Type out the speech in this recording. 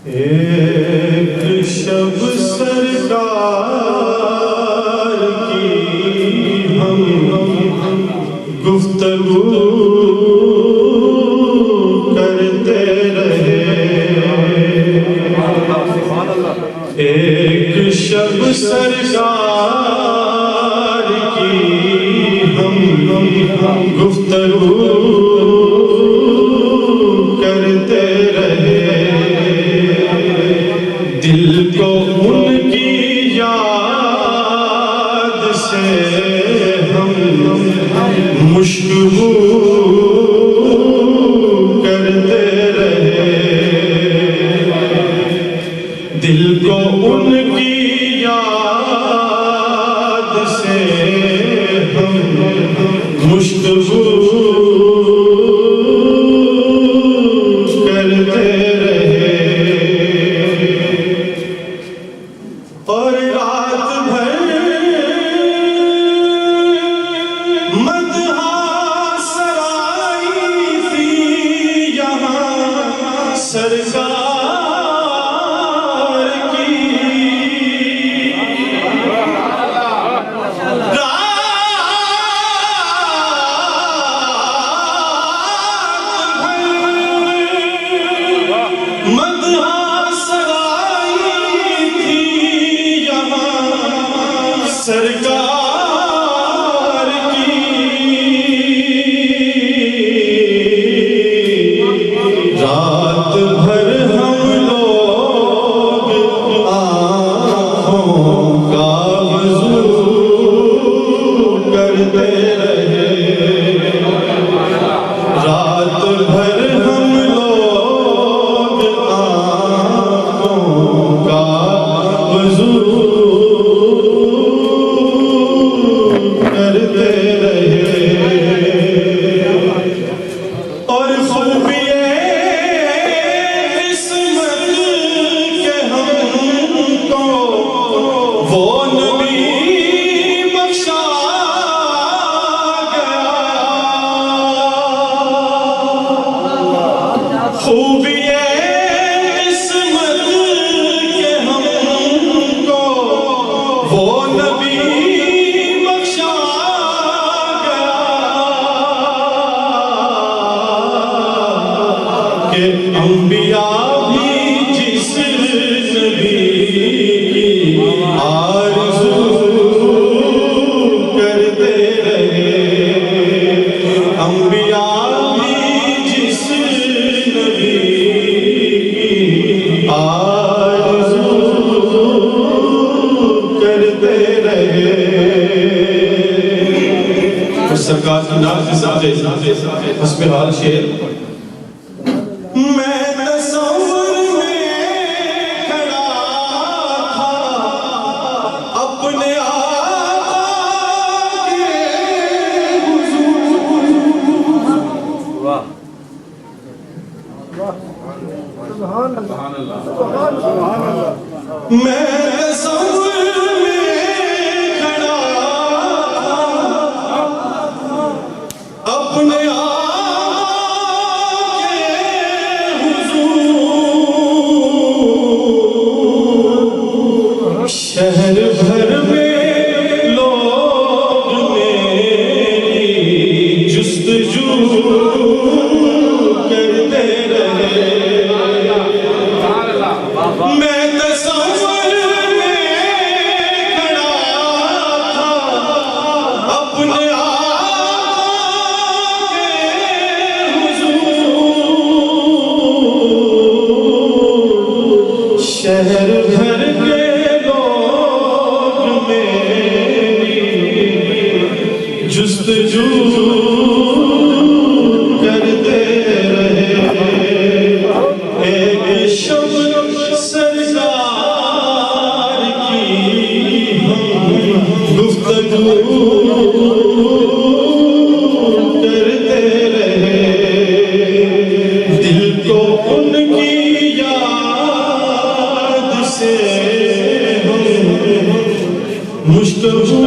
ایک شب سرکار کی ہم گفتگو کرتے رہے، ایک شب سرکار کی ہم گفتگو کرتے رہے، دل کو ان کی یاد سے ہم مشتبو کرتے رہے، دل کو ان کی یاد سے ہم مشتبو کرتے رہے، اور رات بھر مدحہ سرائی تھی یہاں سرکار کی، مدحہ سرائی تھی یہاں سرکار کی، رات بھر ہم لوگ آنکھوں کا وضو کرتے رہے، رات بھر ہم لوگ آنکھوں کا وضو کرتے رہے، اور خوبیے قسمت کے ہم کو وہ نبی بخشا گیا، خوبیے قسمت کے ہم کو وہ نبی بخشا گیا، کہ انبیاء بھی جس نبی کی آرزو کرتے رہے، انبیاء بھی جس نبی کی آرزو کرتے رہے، اس سرکار کی نام کے ساتھ حسب حال شعر، میں تصور میں کھڑا تھا اپنے آقا کے حضور، میں تصور میں کھڑا تھا اپنے شہر بھر میں لوگ میری جستجو کرتے رہے، میں تصور میں کھڑا تھا اپنے آقا کے حضور، شہر بھر کے جستجو کرتے رہے، ایک شب سرکار کی ہم گفتگو کرتے رہے، دل کو ان کی یاد سے ہم مشتبو